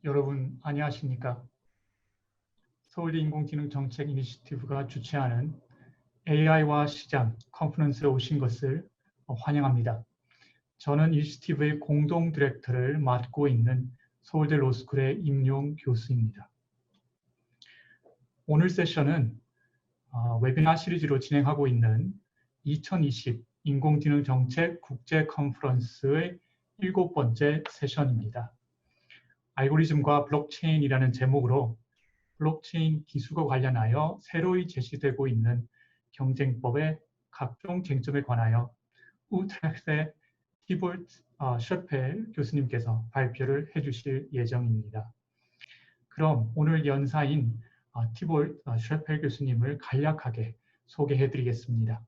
여러분 안녕하십니까? 서울대 인공지능 정책 이니시티브가 주최하는 AI와 시장 컨퍼런스에 오신 것을 환영합니다. 저는 이니시티브의 공동 디렉터를 맡고 있는 서울대 로스쿨의 임용 교수입니다. 오늘 세션은 웨비나 시리즈로 진행하고 있는 2020 인공지능 정책 국제 컨퍼런스의 7번째 세션입니다. 알고리즘과 블록체인이라는 제목으로 블록체인 기술과 관련하여 새로이 제시되고 있는 경쟁법의 각종 쟁점에 관하여 우트렉트의 Thibault 셔펠 교수님께서 발표를 해주실 예정입니다. 그럼 오늘 연사인 Thibault 셔펠 교수님을 간략하게 소개해드리겠습니다.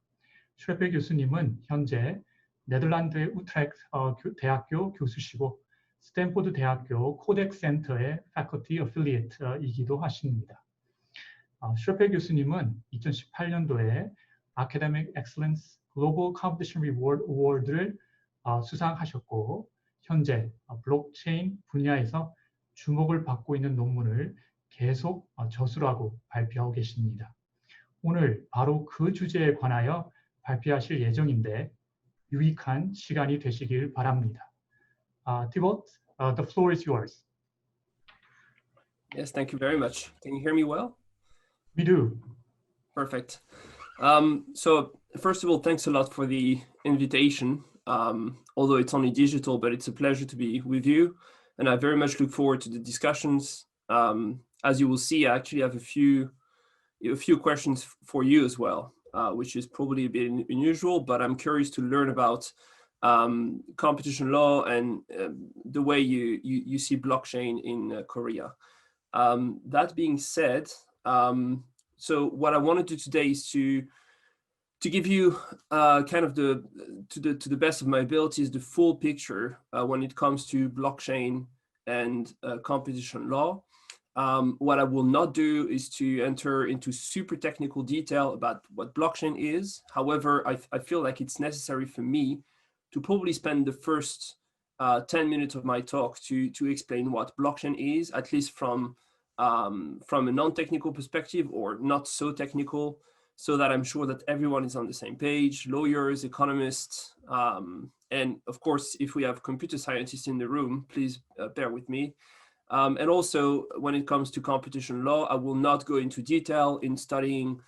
셔펠 교수님은 현재 네덜란드의 우트렉트 대학교 교수시고 스탠포드 대학교 코덱 센터의 faculty affiliate이기도 하십니다. 셔펠 교수님은 2018년도에 Academic Excellence Global Competition Reward Award를 수상하셨고 현재 블록체인 분야에서 주목을 받고 있는 논문을 계속 저술하고 발표하고 계십니다. 오늘 바로 그 주제에 관하여 발표하실 예정인데 유익한 시간이 되시길 바랍니다. Thibault, the floor is yours. Yes, thank you very much. Can you hear me well? We do. Perfect. So first of all, thanks a lot for the invitation. Although it's only digital, but it's a pleasure to be with you. And I very much look forward to the discussions. As you will see, I actually have a few questions for you as well, which is probably a bit unusual, but I'm curious to learn about competition law and the way you see blockchain in Korea. That being said, so what I want to do today is to give you kind of to the best of my abilities the full picture when it comes to blockchain and competition law. What I will not do is to enter into super technical detail about what blockchain is. However, I feel like it's necessary for me to probably spend the first 10 minutes of my talk to explain what blockchain is, at least from a non-technical perspective or not so technical, so that I'm sure that everyone is on the same page, lawyers, economists, and of course, if we have computer scientists in the room, please bear with me. And also, when it comes to competition law, I will not go into detail in studying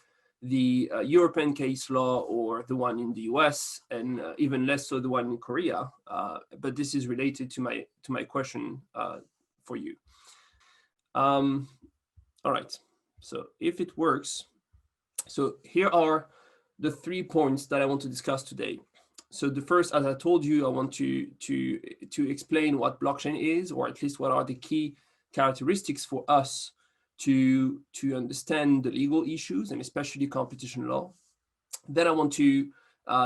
the European case law or the one in the US, and even less so the one in Korea. But this is related to my question for you. All right, so if it works, so here are the 3 points that I want to discuss today. So the first, as I told you, I want to explain what blockchain is, or at least what are the key characteristics for us to understand the legal issues and especially competition law. Then I want to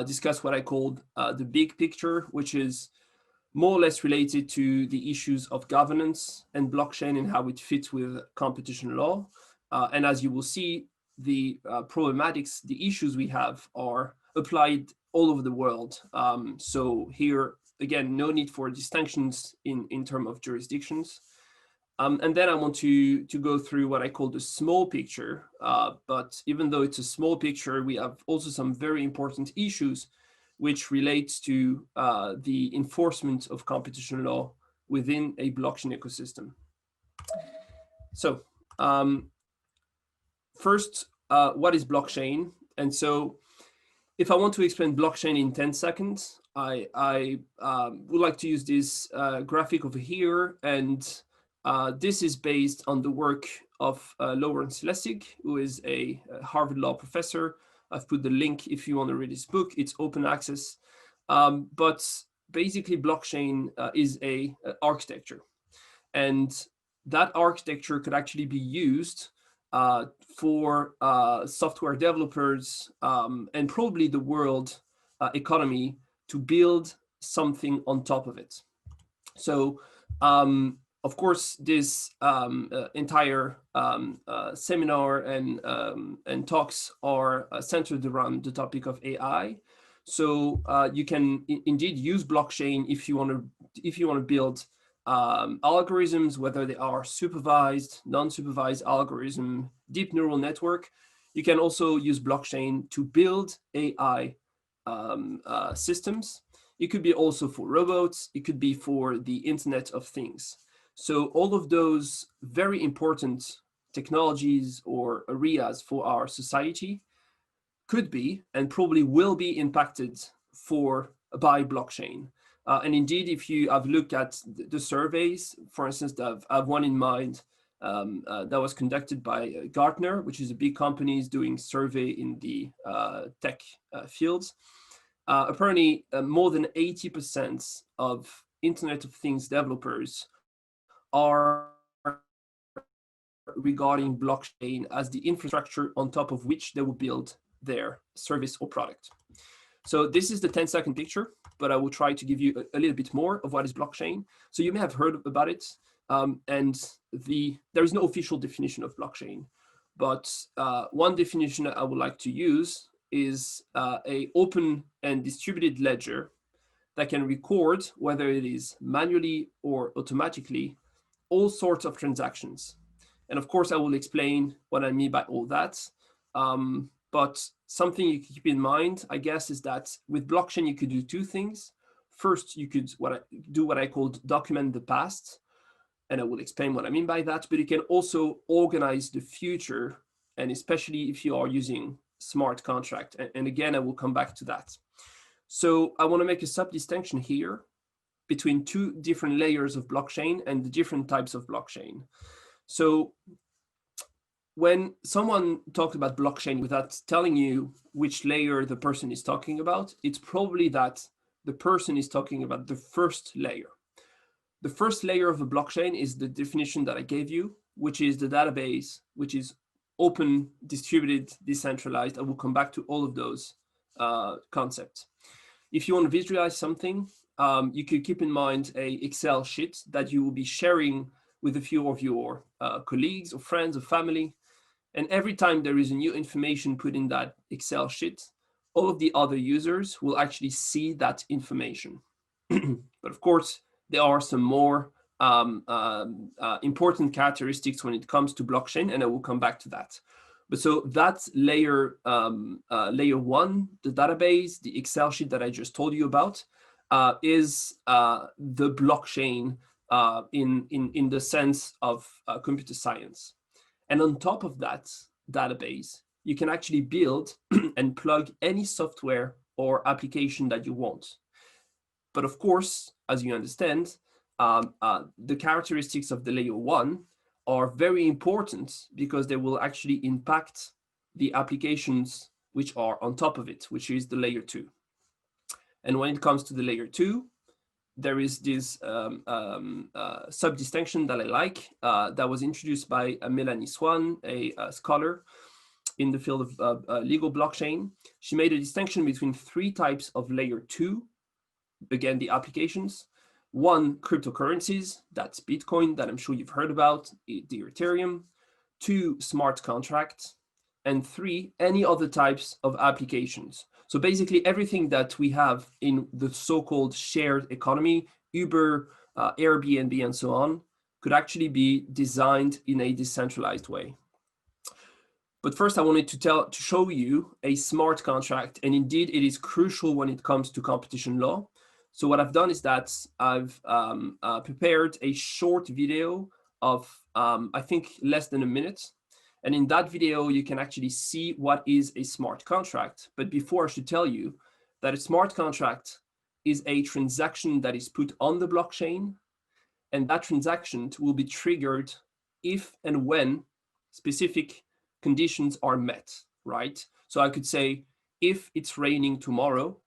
discuss what I called the big picture, which is more or less related to the issues of governance and blockchain and how it fits with competition law. And as you will see, the problematics, the issues we have are applied all over the world. So here, again, no need for distinctions in terms of jurisdictions. And then I want to go through what I call the small picture. But even though it's a small picture, we have also some very important issues which relates to the enforcement of competition law within a blockchain ecosystem. So first, what is blockchain? And so if I want to explain blockchain in 10 seconds, I would like to use this graphic over here. And this is based on the work of Lawrence Lessig, who is a Harvard Law professor. I've put the link if you want to read his book. It's open access. But basically, blockchain is a architecture. And that architecture could actually be used for software developers and probably the world economy to build something on top of it. So, of course, this entire seminar and talks are centered around the topic of AI. So you can indeed use blockchain if you want to build algorithms, whether they are supervised, non-supervised algorithm, deep neural network. You can also use blockchain to build AI systems. It could be also for robots. It could be for the Internet of Things. So all of those very important technologies or areas for our society could be and probably will be impacted by blockchain. And indeed, if you have looked at the surveys, for instance, I have one in mind that was conducted by Gartner, which is a big company doing survey in the tech fields. Apparently, more than 80% of Internet of Things developers are regarding blockchain as the infrastructure on top of which they will build their service or product. So this is the 10-second picture, but I will try to give you a little bit more of what is blockchain. So you may have heard about it, and there is no official definition of blockchain, but one definition I would like to use is a open and distributed ledger that can record, whether it is manually or automatically, all sorts of transactions. And of course, I will explain what I mean by all that. But something you can keep in mind, I guess, is that with blockchain, you could do two things. First, you could do what I called document the past, and I will explain what I mean by that. But you can also organize the future, and especially if you are using smart contract. And again, I will come back to that. So I want to make a sub-distinction here between two different layers of blockchain and the different types of blockchain. So when someone talks about blockchain without telling you which layer the person is talking about, it's probably that the person is talking about the first layer. The first layer of a blockchain is the definition that I gave you, which is the database, which is open, distributed, decentralized. I will come back to all of those concepts. If you want to visualize something, you could keep in mind an Excel sheet that you will be sharing with a few of your colleagues or friends or family. And every time there is a new information put in that Excel sheet, all of the other users will actually see that information. But of course, there are some more important characteristics when it comes to blockchain, and I will come back to that. But so that's layer one, the database, the Excel sheet that I just told you about, is the blockchain in the sense of computer science. And on top of that database, you can actually build and plug any software or application that you want. But of course, as you understand, the characteristics of the layer one are very important because they will actually impact the applications which are on top of it, which is the layer two. And when it comes to the layer two, there is this sub-distinction that I like that was introduced by Melanie Swan, a scholar in the field of legal blockchain. She made a distinction between three types of layer two, again, the applications. One, cryptocurrencies, that's Bitcoin, that I'm sure you've heard about, the Ethereum. Two, smart contracts. And three, any other types of applications. So basically everything that we have in the so-called shared economy, Uber, Airbnb, and so on, could actually be designed in a decentralized way. But first, I wanted to show you a smart contract, and indeed it is crucial when it comes to competition law. So what I've done is that I've prepared a short video of, I think, less than a minute. And in that video, you can actually see what is a smart contract. But before, I should tell you that a smart contract is a transaction that is put on the blockchain, and that transaction will be triggered if and when specific conditions are met, right? So I could say, if it's raining tomorrow,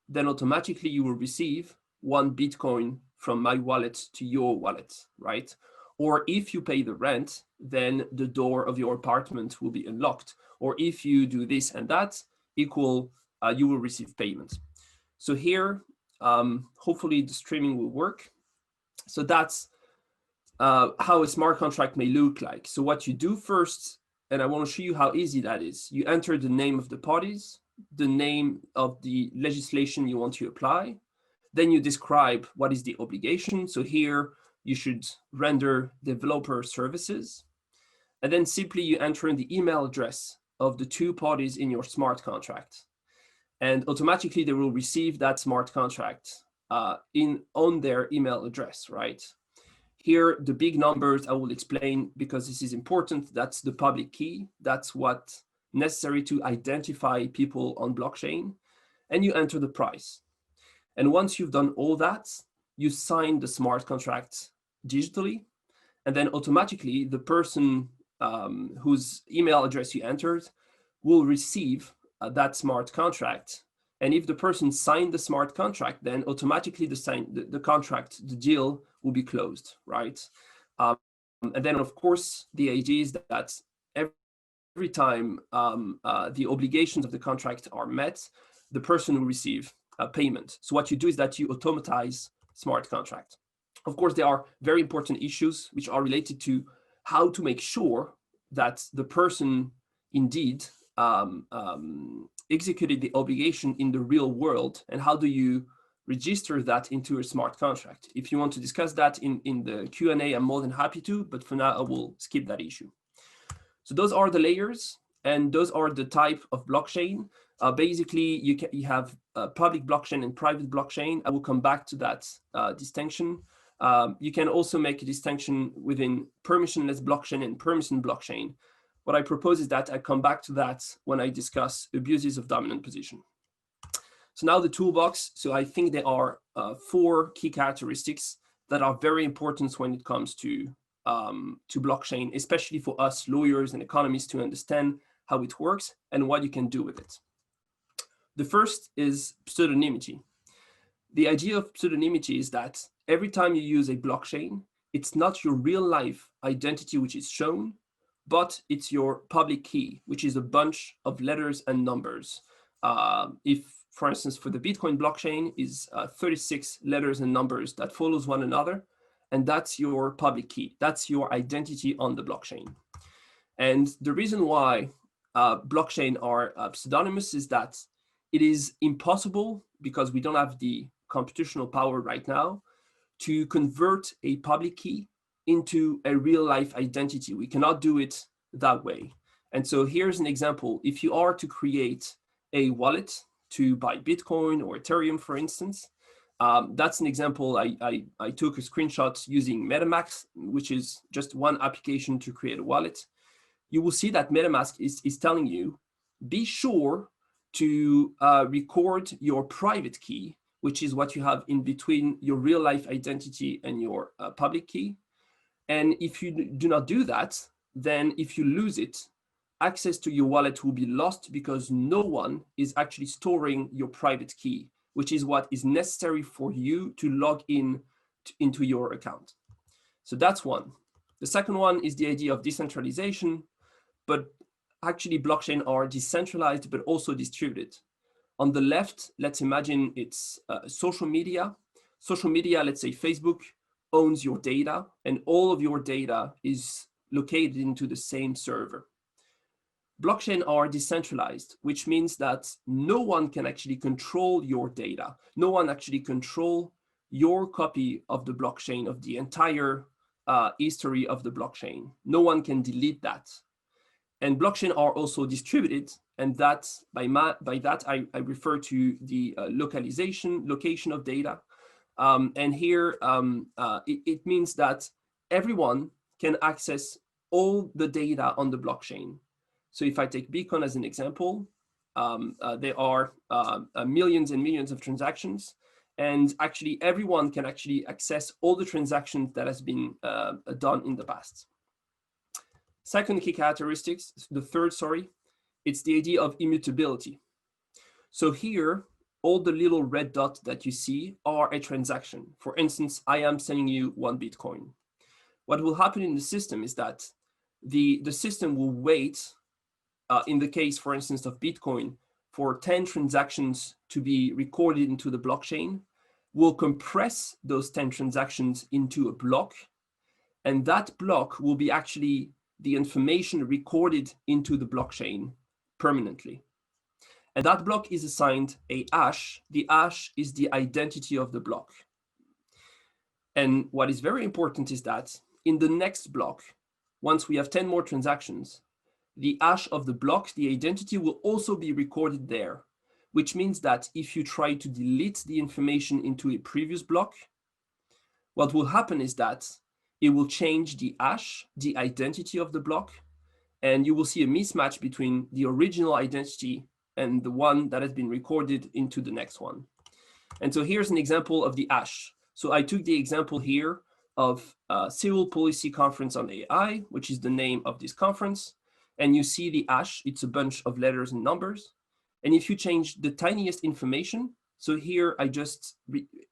then automatically you will receive 1 Bitcoin from my wallet to your wallet, right? Or if you pay the rent, then the door of your apartment will be unlocked. Or if you do this and that, you will receive payment. So here, hopefully the streaming will work. So that's how a smart contract may look like. So what you do first, and I want to show you how easy that is. You enter the name of the parties, the name of the legislation you want to apply. Then you describe what is the obligation. So here, you should render developer services. And then simply you enter in the email address of the two parties in your smart contract. And automatically they will receive that smart contract on their email address, right? Here, the big numbers I will explain because this is important. That's the public key. That's what's necessary to identify people on blockchain. And you enter the price. And once you've done all that, you sign the smart contract digitally. And then automatically the person whose email address you entered will receive that smart contract. And if the person signed the smart contract, then automatically the contract, the deal will be closed, right? And then of course, the idea is that every time the obligations of the contract are met, the person will receive a payment. So what you do is that you automatize smart contract. Of course, there are very important issues which are related to how to make sure that the person indeed executed the obligation in the real world, and how do you register that into a smart contract. If you want to discuss that in the Q&A, I'm more than happy to, but for now I will skip that issue. So those are the layers, and those are the type of blockchain. Basically, you have public blockchain and private blockchain. I will come back to that distinction. You can also make a distinction within permissionless blockchain and permission blockchain. What I propose is that I come back to that when I discuss abuses of dominant position. So now the toolbox. So I think there are 4 key characteristics that are very important when it comes to blockchain, especially for us lawyers and economists to understand how it works and what you can do with it. The first is pseudonymity. The idea of pseudonymity is that every time you use a blockchain, it's not your real life identity which is shown, but it's your public key, which is a bunch of letters and numbers. If, for instance, for the Bitcoin blockchain is 36 letters and numbers that follows one another, and that's your public key. That's your identity on the blockchain. And the reason why blockchain are pseudonymous is that it is impossible, because we don't have the computational power right now, to convert a public key into a real life identity. We cannot do it that way. And so here's an example. If you are to create a wallet to buy Bitcoin or Ethereum, for instance, that's an example. I took a screenshot using MetaMask, which is just one application to create a wallet. You will see that MetaMask is telling you, be sure to record your private key, which is what you have in between your real life identity and your public key. And if you do not do that, then if you lose it, access to your wallet will be lost, because no one is actually storing your private key, which is what is necessary for you to log into your account. So that's one. The second one is the idea of decentralization, but actually blockchain are decentralized, but also distributed. On the left, let's imagine it's social media. Social media, let's say Facebook, owns your data, and all of your data is located into the same server. Blockchain are decentralized, which means that no one can actually control your data. No one actually control your copy of the blockchain, of the entire history of the blockchain. No one can delete that. And blockchain are also distributed, and that by that I refer to the location of data. And here it means that everyone can access all the data on the blockchain. So if I take Bitcoin as an example, there are millions and millions of transactions, and actually everyone can actually access all the transactions that has been done in the past. Second key characteristics, the third, it's the idea of immutability. So here, all the little red dots that you see are a transaction. For instance, I am sending you 1 Bitcoin. What will happen in the system is that the system will wait, in the case, for instance, of Bitcoin, for 10 transactions to be recorded into the blockchain, will compress those 10 transactions into a block, and that block will be actually the information recorded into the blockchain permanently. And that block is assigned a hash. The hash is the identity of the block. And what is very important is that in the next block, once we have 10 more transactions, the hash of the block, the identity, will also be recorded there, which means that if you try to delete the information into a previous block, what will happen is that it will change the hash, the identity of the block, and you will see a mismatch between the original identity and the one that has been recorded into the next one. And so here's an example of the hash. So I took the example here of Seoul Policy Conference on AI, which is the name of this conference. And you see the hash, it's a bunch of letters and numbers. And if you change the tiniest information, so here I just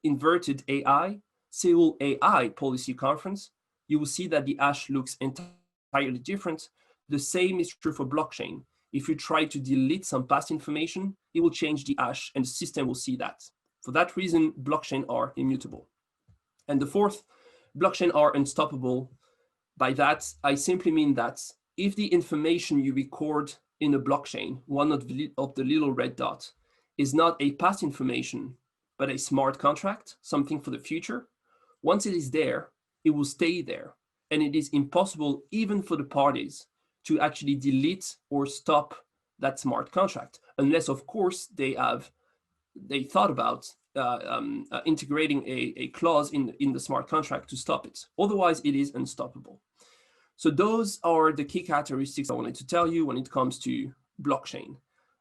inverted AI, Seoul AI Policy Conference, you will see that the hash looks entirely different. The same is true for blockchain. If you try to delete some past information, it will change the hash and the system will see that. For that reason, blockchain are immutable. And the fourth, blockchain are unstoppable. By that, I simply mean that if the information you record in a blockchain, one of the little red dot, is not a past information, but a smart contract, something for the future, once it is there, it will stay there. And it is impossible even for the parties to actually delete or stop that smart contract, unless of course they thought about integrating a clause in the smart contract to stop it. Otherwise, it is unstoppable. So those are the key characteristics I wanted to tell you when it comes to blockchain.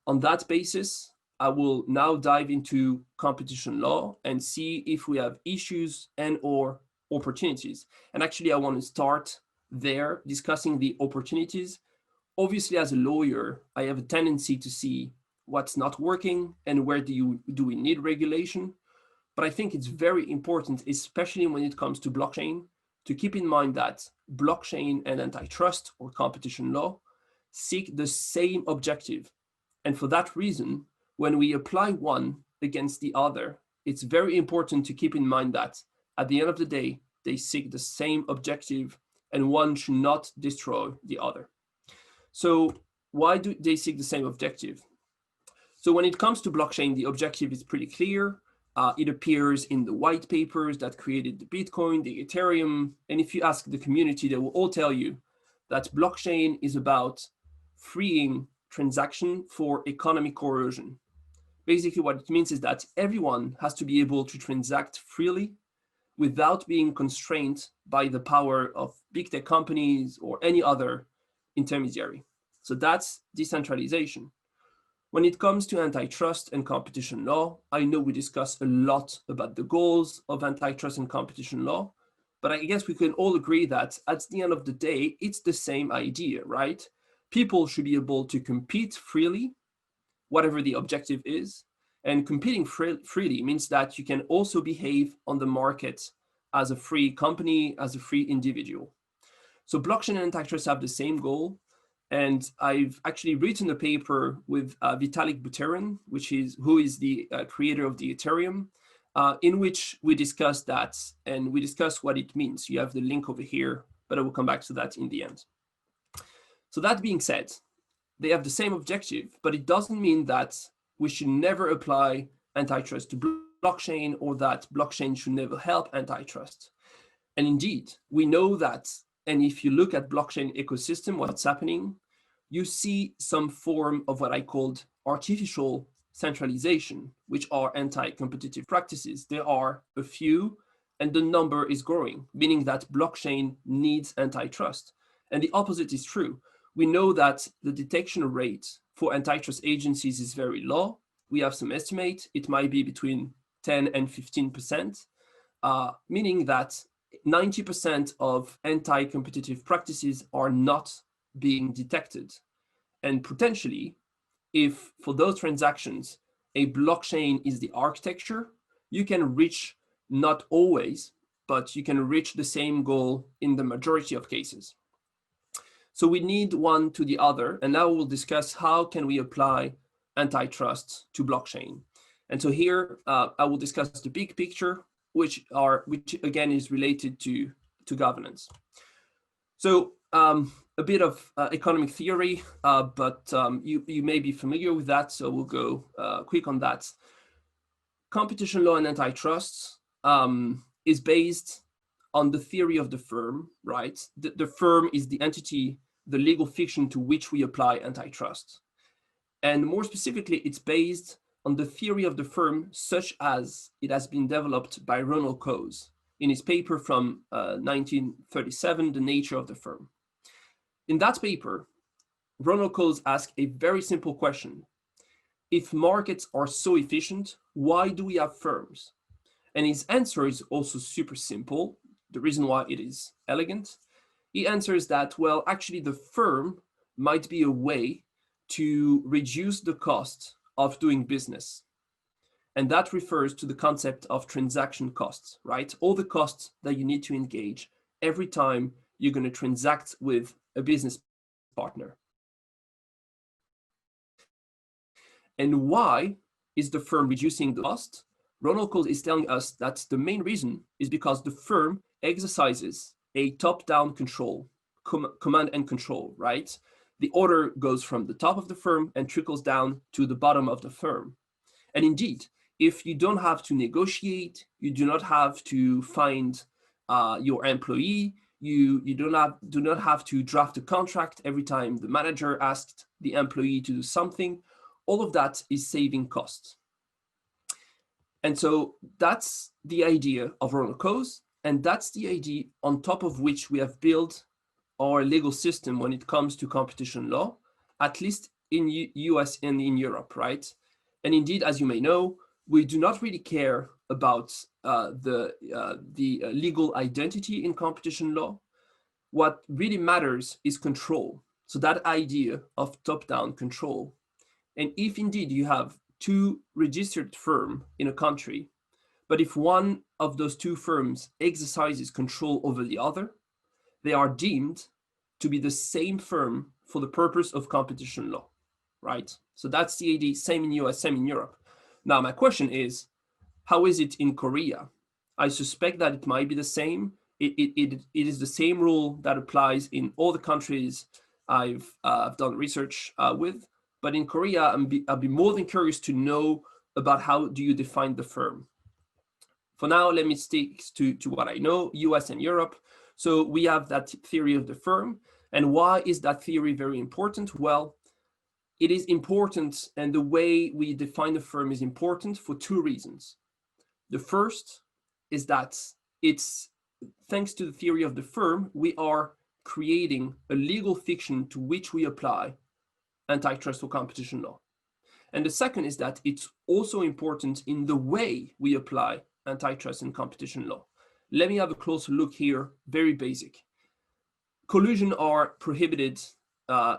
On that basis, I will now dive into competition law and see if we have issues and or opportunities. And actually, I want to start there discussing the opportunities. Obviously, as a lawyer, I have a tendency to see what's not working and where do we need regulation. But I think it's very important, especially when it comes to blockchain, to keep in mind that blockchain and antitrust or competition law seek the same objective. And for that reason, when we apply one against the other, it's very important to keep in mind that at the end of the day, they seek the same objective and one should not destroy the other. So why do they seek the same objective? So when it comes to blockchain, the objective is pretty clear. It appears in the white papers that created the Bitcoin, the Ethereum. And if you ask the community, they will all tell you that blockchain is about freeing transaction for economic coercion. Basically, what it means is that everyone has to be able to transact freely without being constrained by the power of big tech companies or any other intermediary. So that's decentralization. When it comes to antitrust and competition law, I know we discuss a lot about the goals of antitrust and competition law, but I guess we can all agree that at the end of the day, it's the same idea, right? People should be able to compete freely, whatever the objective is, and competing freely means that you can also behave on the market as a free company, as a free individual. So blockchain and antitrust have the same goal. And I've actually written a paper with Vitalik Buterin, who is the creator of the Ethereum, in which we discuss that and we discuss what it means. You have the link over here, but I will come back to that in the end. So that being said, they have the same objective, but it doesn't mean that we should never apply antitrust to blockchain or that blockchain should never help antitrust. And indeed, we know that. And if you look at blockchain ecosystem, what's happening, you see some form of what I called artificial centralization, which are anti-competitive practices. There are a few, and the number is growing, meaning that blockchain needs antitrust. And the opposite is true. We know that the detection rate for antitrust agencies is very low. We have some estimate. It might be between 10 and 15%, meaning that 90% of anti-competitive practices are not being detected. And potentially, if for those transactions, a blockchain is the architecture, you can reach, not always, but you can reach the same goal in the majority of cases. So we need one to the other. And now we'll discuss how can we apply antitrust to blockchain. And so here I will discuss the big picture, which again is related to governance. So a bit of economic theory, but you may be familiar with that, so we'll go quick on that. Competition law and antitrust is based on the theory of the firm, right? The firm is the entity, the legal fiction to which we apply antitrust. And more specifically, it's based on the theory of the firm such as it has been developed by Ronald Coase in his paper from 1937, The Nature of the Firm. In that paper, Ronald Coase asked a very simple question. If markets are so efficient, why do we have firms? And his answer is also super simple. The reason why it is elegant. He answers that, well, actually the firm might be a way to reduce the cost of doing business. And that refers to the concept of transaction costs, right? All the costs that you need to engage every time you're going to transact with a business partner. And why is the firm reducing the cost? Ronald Coase is telling us that the main reason is because the firm exercises a top-down control, command and control, right? The order goes from the top of the firm and trickles down to the bottom of the firm. And indeed, if you don't have to negotiate, you do not have to find your employee, you do not have to draft a contract every time the manager asked the employee to do something. All of that is saving costs. And so that's the idea of Ronald Coase, and that's the idea on top of which we have built our legal system when it comes to competition law, at least in US and in Europe, right? And indeed, as you may know, we do not really care about the legal identity in competition law. What really matters is control. So that idea of top-down control. And if indeed you have two registered firms in a country, but if one of those two firms exercises control over the other, they are deemed to be the same firm for the purpose of competition law, right? So that's the idea, same in US, same in Europe. Now, my question is, how is it in Korea? I suspect that it might be the same. It is the same rule that applies in all the countries I've done research with. But in Korea, I'll be more than curious to know about how do you define the firm. For now, let me stick to what I know, US and Europe. So we have that theory of the firm. And why is that theory very important? Well, it is important, and the way we define the firm is important for two reasons. The first is that it's thanks to the theory of the firm, we are creating a legal fiction to which we apply antitrust or competition law. And the second is that it's also important in the way we apply antitrust and competition law. Let me have a closer look here, very basic. Collusion are prohibited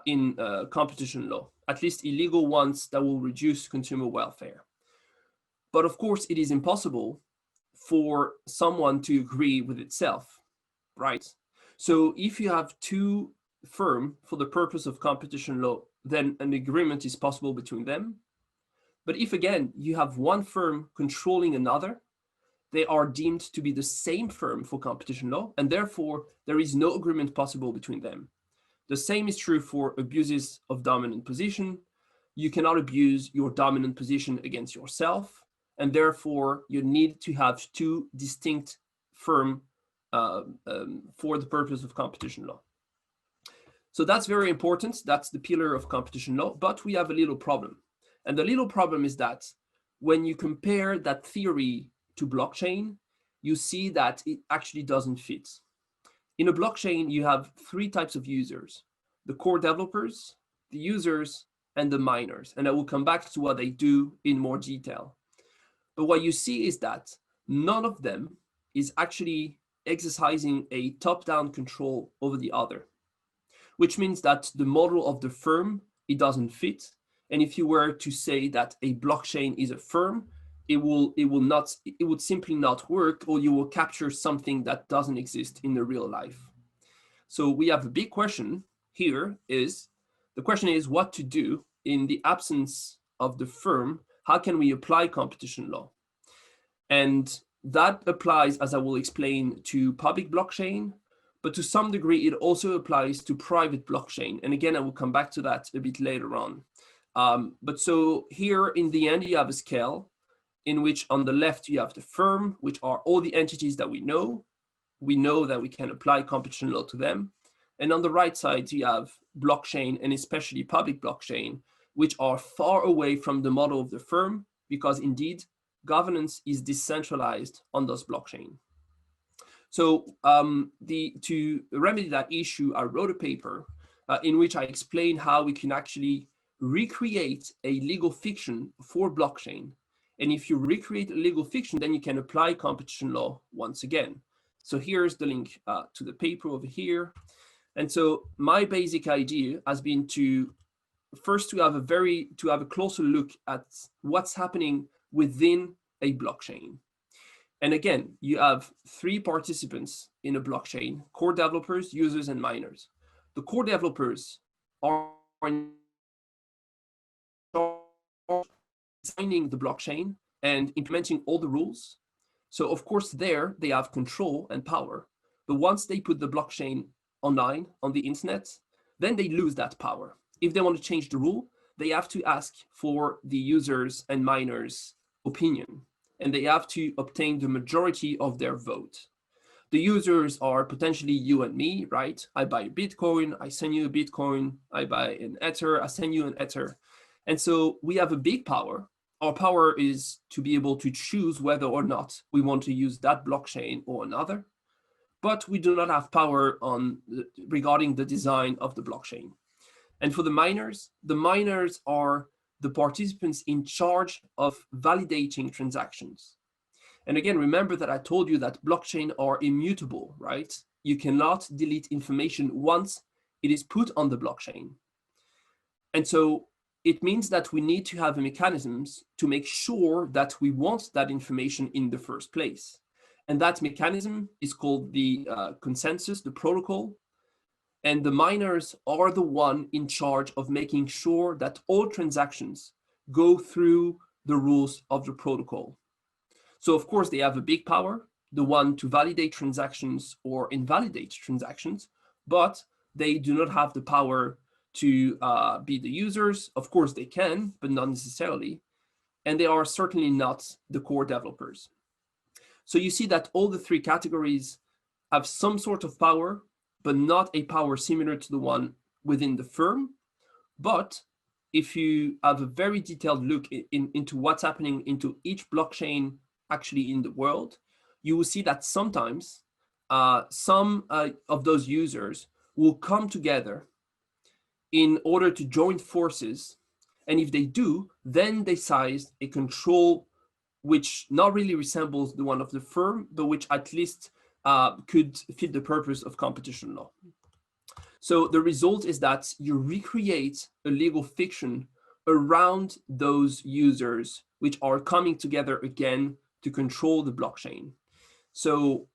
in competition law, at least illegal ones that will reduce consumer welfare. But of course, it is impossible for someone to agree with itself, right? So if you have two firms for the purpose of competition law, then an agreement is possible between them. But if again, you have one firm controlling another, they are deemed to be the same firm for competition law, and therefore there is no agreement possible between them. The same is true for abuses of dominant position. You cannot abuse your dominant position against yourself, and therefore you need to have two distinct firms for the purpose of competition law. So that's very important. That's the pillar of competition law, but we have a little problem. And the little problem is that when you compare that theory to blockchain, you see that it actually doesn't fit. In a blockchain, you have three types of users: the core developers, the users, and the miners. And I will come back to what they do in more detail. But what you see is that none of them is actually exercising a top-down control over the other, which means that the model of the firm, it doesn't fit. And if you were to say that a blockchain is a firm, it would simply not work, or you will capture something that doesn't exist in the real life. So we have a big question here. The question is what to do in the absence of the firm. How can we apply competition law? And that applies, as I will explain, to public blockchain, but to some degree, it also applies to private blockchain. And again, I will come back to that a bit later on. But so here in the end, you have a scale in which on the left, you have the firm, which are all the entities that we know. we know that we can apply competition law to them. And on the right side, you have blockchain, and especially public blockchain, which are far away from the model of the firm, because indeed, governance is decentralized on those blockchain. So to remedy that issue, I wrote a paper in which I explain how we can actually recreate a legal fiction for blockchain. And if you recreate a legal fiction, then you can apply competition law once again. So here's the link to the paper over here. And so my basic idea has been to first to have a closer look at what's happening within a blockchain. And again, you have three participants in a blockchain: core developers, users, and miners. The core developers are designing the blockchain and implementing all the rules. So of course there they have control and power. But once they put the blockchain online, on the internet, then they lose that power. If they want to change the rule, they have to ask for the users and miners' opinion, and they have to obtain the majority of their vote. The users are potentially you and me, right? I buy a Bitcoin, I send you a Bitcoin, I buy an Ether, I send you an Ether. And so we have a big power. Our power is to be able to choose whether or not we want to use that blockchain or another, but we do not have power regarding the design of the blockchain. And for the miners are the participants in charge of validating transactions. And again, remember that I told you that blockchain are immutable, right? You cannot delete information once it is put on the blockchain. And so it means that we need to have mechanisms to make sure that we want that information in the first place. And that mechanism is called the consensus, the protocol. And the miners are the one in charge of making sure that all transactions go through the rules of the protocol. So of course they have a big power, the one to validate transactions or invalidate transactions, but they do not have the power to be the users. Of course they can, but not necessarily. And they are certainly not the core developers. So you see that all the three categories have some sort of power, but not a power similar to the one within the firm. But if you have a very detailed look into what's happening into each blockchain actually in the world, you will see that sometimes some of those users will come together in order to join forces. And if they do, then they size a control which not really resembles the one of the firm, but which at least could fit the purpose of competition law. So the result is that you recreate a legal fiction around those users, which are coming together again to control the blockchain. So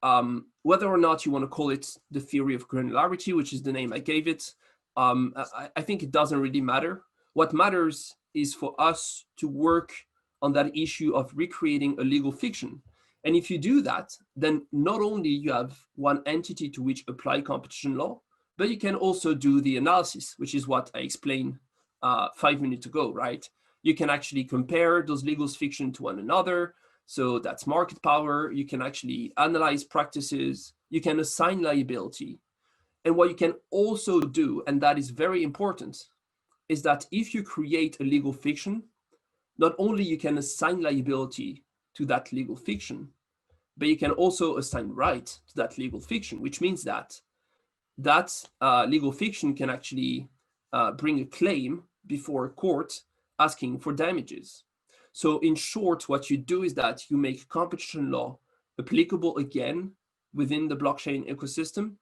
whether or not you want to call it the theory of granularity, which is the name I gave it, I think it doesn't really matter. What matters is for us to work on that issue of recreating a legal fiction. And if you do that, then not only you have one entity to which apply competition law, but you can also do the analysis, which is what I explained 5 minutes ago, right? You can actually compare those legal fiction to one another. So that's market power. You can actually analyze practices. You can assign liability. And what you can also do, and that is very important, is that if you create a legal fiction, not only you can assign liability to that legal fiction, but you can also assign right to that legal fiction, which means that legal fiction can actually bring a claim before a court asking for damages. So in short, what you do is that you make competition law applicable again within the blockchain ecosystem.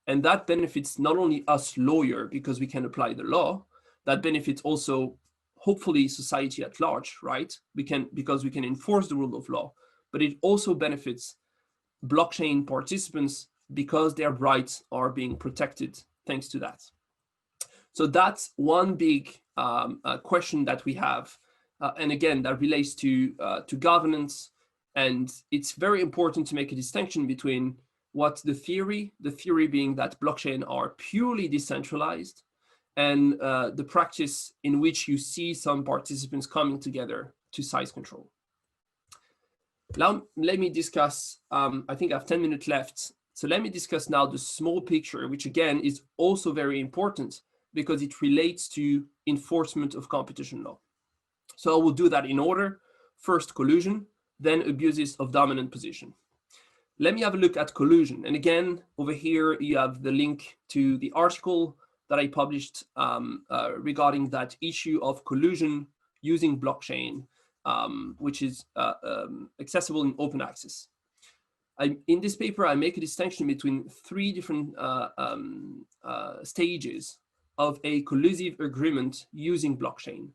And that benefits not only us lawyer because we can apply the law, that benefits also hopefully society at large, right? Because we can enforce the rule of law, but it also benefits blockchain participants because their rights are being protected thanks to that. So that's one big question that we have. And again, that relates to governance. And it's very important to make a distinction between what the theory being that blockchain are purely decentralized, and the practice in which you see some participants coming together to size control. Now, let me discuss, I think I have 10 minutes left, So let me discuss now the small picture, which again is also very important because it relates to enforcement of competition law. So I will do that in order. First, collusion, then abuses of dominant position. Let me have a look at collusion. And again, over here, you have the link to the article that I published regarding that issue of collusion using blockchain, which is accessible in open access. In this paper, I make a distinction between three different stages of a collusive agreement using blockchain: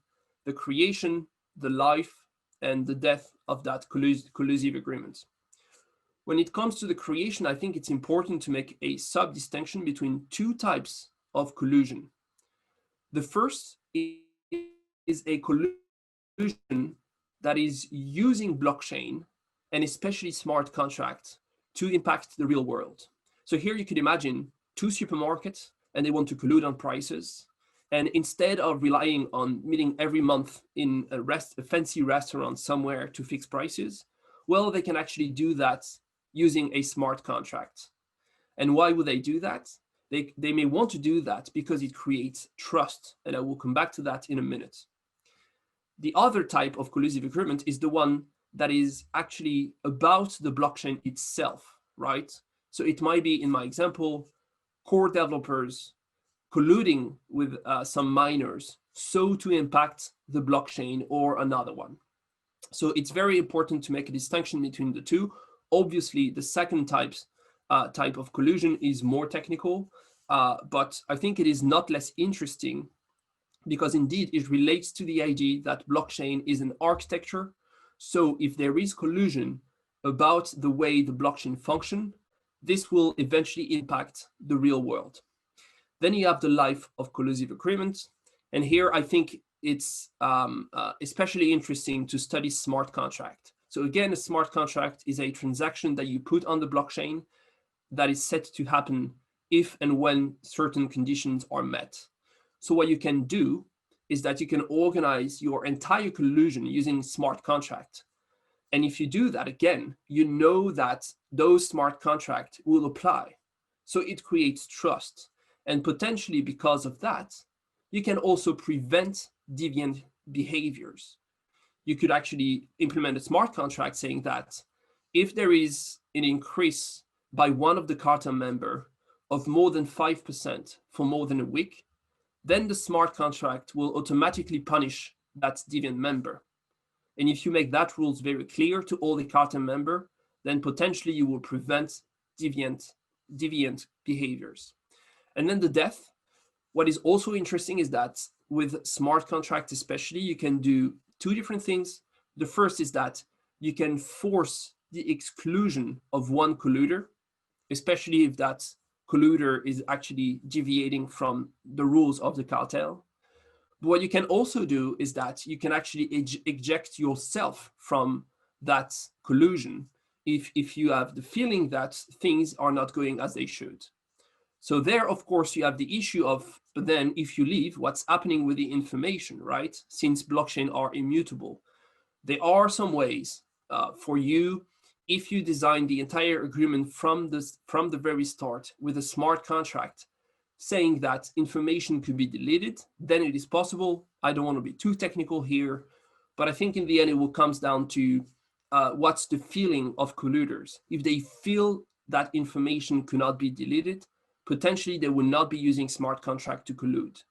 the creation, the life, and the death of that collusive agreement. When it comes to the creation, I think it's important to make a sub-distinction between two types of collusion. The first is a collusion that is using blockchain and especially smart contracts to impact the real world. So here you could imagine two supermarkets and they want to collude on prices. And instead of relying on meeting every month in a fancy restaurant somewhere to fix prices, well, they can actually do that using a smart contract. And why would they do that? They may want to do that because it creates trust. And I will come back to that in a minute. The other type of collusive agreement is the one that is actually about the blockchain itself, right? So it might be, in my example, core developers colluding with some miners so to impact the blockchain or another one. So it's very important to make a distinction between the two. Obviously, the second type of collusion is more technical, but I think it is not less interesting because indeed it relates to the idea that blockchain is an architecture. So if there is collusion about the way the blockchain function, this will eventually impact the real world. Then you have the life of collusive agreements. And here I think it's especially interesting to study smart contract. So again, a smart contract is a transaction that you put on the blockchain that is set to happen if and when certain conditions are met. So what you can do is that you can organize your entire collusion using smart contract. And if you do that, again, you know that those smart contracts will apply. So it creates trust. And potentially because of that, you can also prevent deviant behaviors. You could actually implement a smart contract saying that if there is an increase by one of the cartel member of more than 5% for more than a week, then the smart contract will automatically punish that deviant member. And if you make that rules very clear to all the cartel member, then potentially you will prevent deviant behaviors. And then the death. What is also interesting is that with smart contracts especially, you can do two different things. The first is that you can force the exclusion of one colluder, especially if that colluder is actually deviating from the rules of the cartel. But what you can also do is that you can actually eject yourself from that collusion if you have the feeling that things are not going as they should. So there, of course, you have the issue of, but then if you leave, what's happening with the information, right? Since blockchain are immutable. There are some ways for you, if you design the entire agreement from the very start with a smart contract, saying that information could be deleted, then it is possible. I don't want to be too technical here, but I think in the end, it will comes down to what's the feeling of colluders. If they feel that information cannot be deleted, potentially they will not be using smart contract to collude.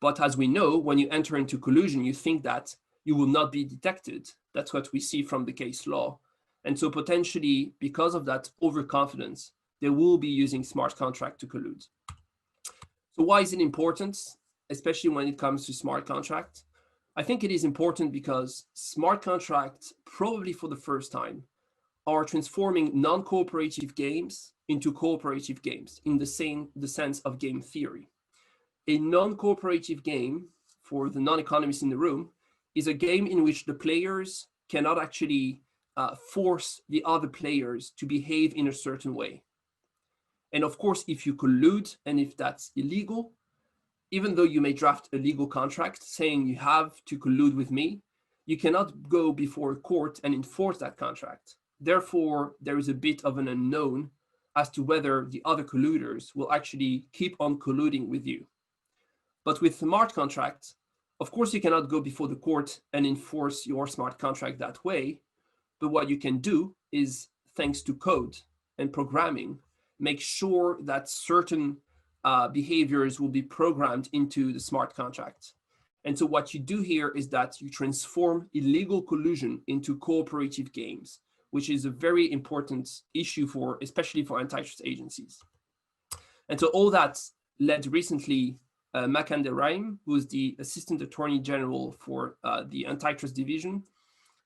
But as we know, when you enter into collusion, you think that you will not be detected. That's what we see from the case law. And so potentially, because of that overconfidence, they will be using smart contract to collude. So why is it important, especially when it comes to smart contract? I think it is important because smart contracts, probably for the first time, are transforming non-cooperative games into cooperative games in the sense of game theory. A non-cooperative game, for the non-economists in the room, is a game in which the players cannot actually force the other players to behave in a certain way. And of course, if you collude and if that's illegal, even though you may draft a legal contract saying you have to collude with me, you cannot go before a court and enforce that contract. Therefore, there is a bit of an unknown as to whether the other colluders will actually keep on colluding with you. But with smart contracts, of course, you cannot go before the court and enforce your smart contract that way. But what you can do is, thanks to code and programming, make sure that certain behaviors will be programmed into the smart contract. And so what you do here is that you transform illegal collusion into cooperative games, which is a very important issue for, especially for antitrust agencies. And so all that led recently Makande Raim, who is the Assistant Attorney General for the Antitrust Division,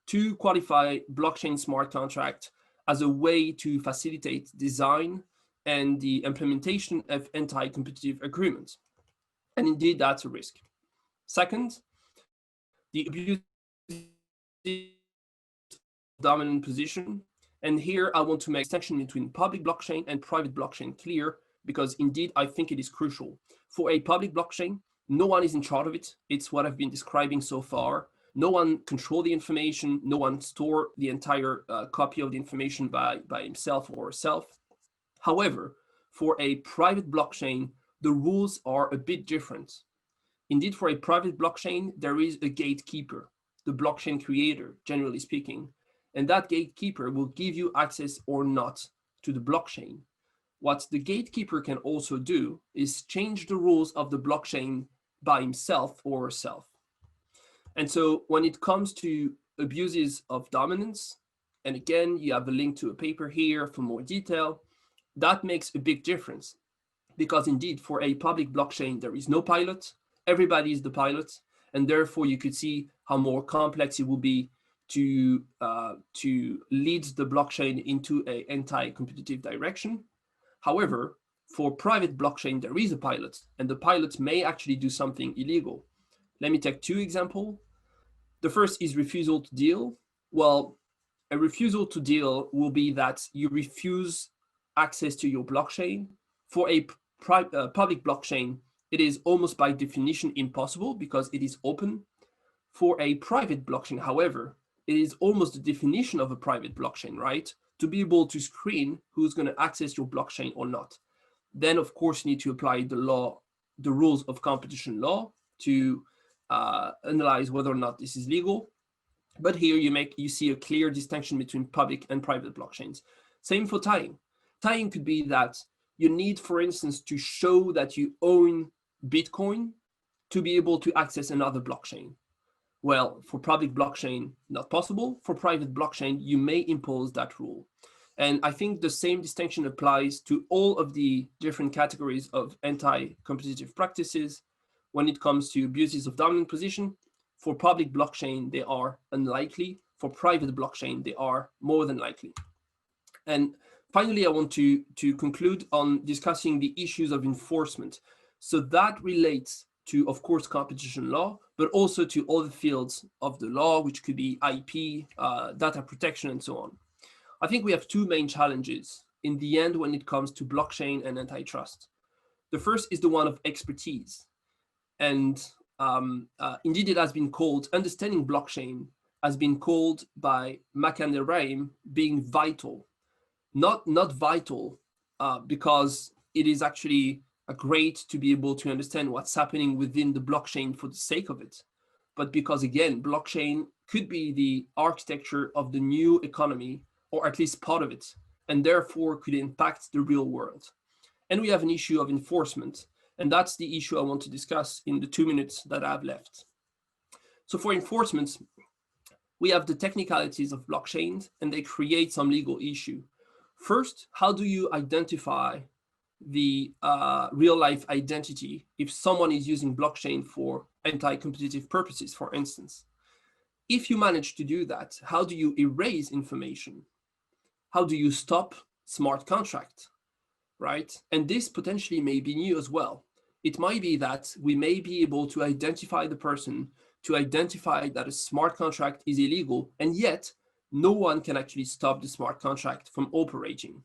to qualify blockchain smart contract as a way to facilitate design and the implementation of anti-competitive agreements. And indeed, that's a risk. Second, the abuse dominant position. And here I want to make a distinction between public blockchain and private blockchain clear, because indeed I think it is crucial. For a public blockchain, no one is in charge of it. It's what I've been describing so far. No one controls the information. No one stores the entire copy of the information by himself or herself. However, for a private blockchain, the rules are a bit different. Indeed, for a private blockchain, there is a gatekeeper, the blockchain creator, generally speaking, and that gatekeeper will give you access or not to the blockchain. What the gatekeeper can also do is change the rules of the blockchain by himself or herself. And so when it comes to abuses of dominance, and again, you have a link to a paper here for more detail, that makes a big difference. Because indeed, for a public blockchain, there is no pilot. Everybody is the pilot. And therefore, you could see how more complex it will be to lead the blockchain into an anti-competitive direction. However, for private blockchain, there is a pilot, and the pilot may actually do something illegal. Let me take two examples. The first is refusal to deal. Well, a refusal to deal will be that you refuse access to your blockchain. For a public blockchain, it is almost by definition impossible because it is open. For a private blockchain, however, it is almost the definition of a private blockchain, right? To be able to screen who's going to access your blockchain or not. Then, of course, you need to apply the law, the rules of competition law to analyze whether or not this is legal. But here you see a clear distinction between public and private blockchains. Same for tying. Tying could be that you need, for instance, to show that you own Bitcoin to be able to access another blockchain. Well, for public blockchain, not possible. For private blockchain, you may impose that rule. And I think the same distinction applies to all of the different categories of anti-competitive practices. When it comes to abuses of dominant position, for public blockchain, they are unlikely. For private blockchain, they are more than likely. And finally, I want to conclude on discussing the issues of enforcement. So that relates to, of course, competition law, but also to other fields of the law, which could be IP, data protection, and so on. I think we have two main challenges in the end when it comes to blockchain and antitrust. The first is the one of expertise. And indeed, it has been called, understanding blockchain has been called by Makande Raim being vital. Not vital because it is actually great to be able to understand what's happening within the blockchain for the sake of it, but because, again, blockchain could be the architecture of the new economy, or at least part of it, and therefore could impact the real world. And we have an issue of enforcement, and that's the issue I want to discuss in the 2 minutes that I have left. So for enforcement, we have the technicalities of blockchains, and they create some legal issue. First, how do you identify the real-life identity if someone is using blockchain for anti-competitive purposes, for instance? If you manage to do that, how do you erase information? How do you stop smart contract, right? And this potentially may be new as well. It might be that we may be able to identify the person, to identify that a smart contract is illegal, and yet no one can actually stop the smart contract from operating.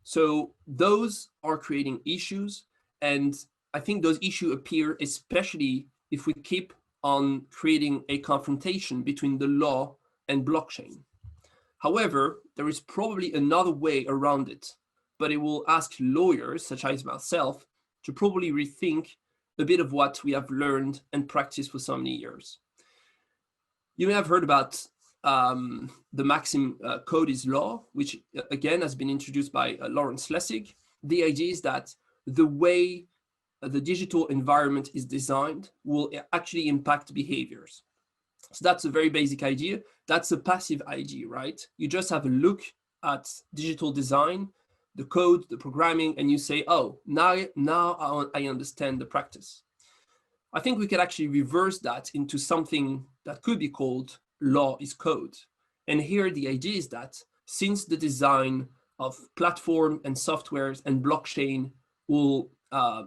So those are creating issues, and I think those issues appear especially if we keep on creating a confrontation between the law and blockchain. However, there is probably another way around it, but it will ask lawyers, such as myself, to probably rethink a bit of what we have learned and practiced for so many years. You may have heard about the maxim code is law, which again has been introduced by Lawrence Lessig. The idea is that the way the digital environment is designed will actually impact behaviors. So that's a very basic idea. That's a passive idea, right? You just have a look at digital design, the code, the programming, and you say, oh, now I understand the practice. I think we could actually reverse that into something that could be called law is code. And here the idea is that since the design of platform and softwares and blockchain will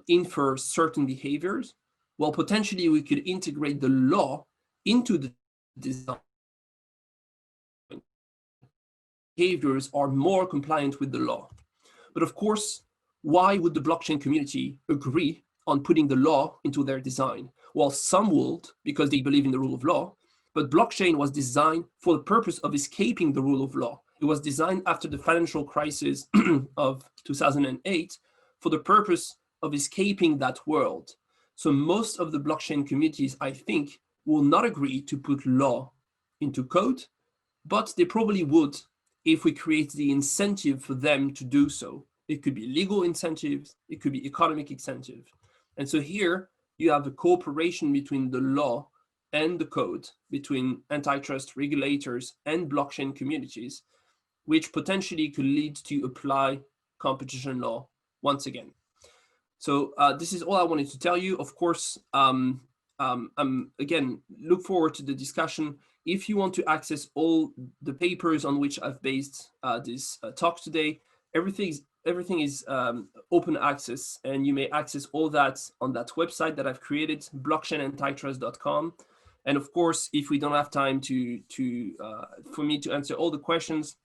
infer certain behaviors, well, potentially we could integrate the law into the design. Behaviors are more compliant with the law. But of course, why would the blockchain community agree on putting the law into their design? Well, some would because they believe in the rule of law, but blockchain was designed for the purpose of escaping the rule of law. It was designed after the financial crisis of 2008 for the purpose of escaping that world. So most of the blockchain communities, I think, will not agree to put law into code, but they probably would if we create the incentive for them to do so. It could be legal incentives, it could be economic incentive. And so here you have a cooperation between the law and the code, between antitrust regulators and blockchain communities, which potentially could lead to apply competition law once again. So this is all I wanted to tell you. Of course, again, look forward to the discussion. If you want to access all the papers on which I've based this talk today, everything is open access, and you may access all that on that website that I've created, blockchainantitrust.com. And of course, if we don't have time for me to answer all the questions,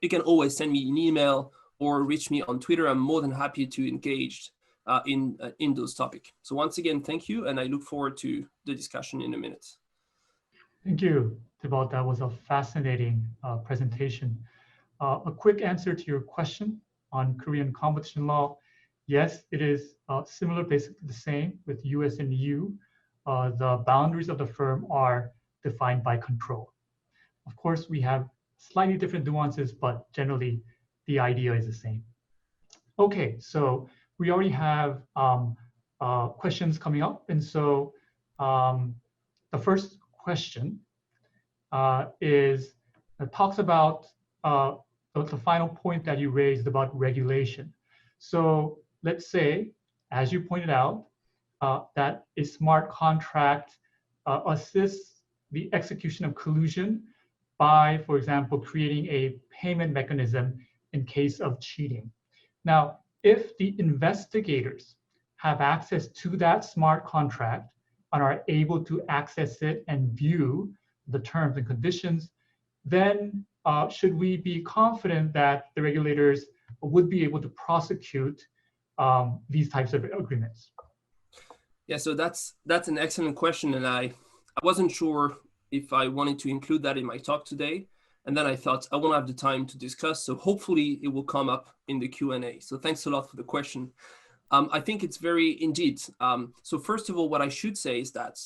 you can always send me an email or reach me on Twitter. I'm more than happy to engage in those topics. So once again, thank you, and I look forward to the discussion in a minute. Thank you, Thibault. That was a fascinating presentation. A quick answer to your question on Korean competition law. Yes, it is similar, basically the same with US and EU. The boundaries of the firm are defined by control. Of course, we have slightly different nuances, but generally the idea is the same. Okay, so we already have questions coming up. And so the first question talks about the final point that you raised about regulation. So let's say, as you pointed out, that a smart contract assists the execution of collusion by, for example, creating a payment mechanism in case of cheating. Now, if the investigators have access to that smart contract and are able to access it and view the terms and conditions, then should we be confident that the regulators would be able to prosecute these types of agreements? Yeah, so that's an excellent question, and I wasn't sure if I wanted to include that in my talk today, and then I thought I won't have the time to discuss, so hopefully it will come up in the Q&A. So thanks a lot for the question. I think it's very indeed. So first of all, what I should say is that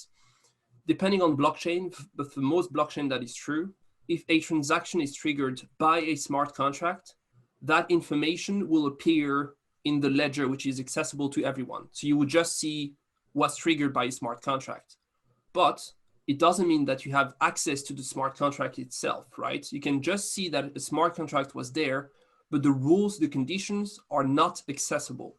depending on blockchain, but for most blockchain that is true, if a transaction is triggered by a smart contract, that information will appear in the ledger, which is accessible to everyone. So you would just see what's triggered by a smart contract. But it doesn't mean that you have access to the smart contract itself, right? You can just see that a smart contract was there, but the rules, the conditions are not accessible.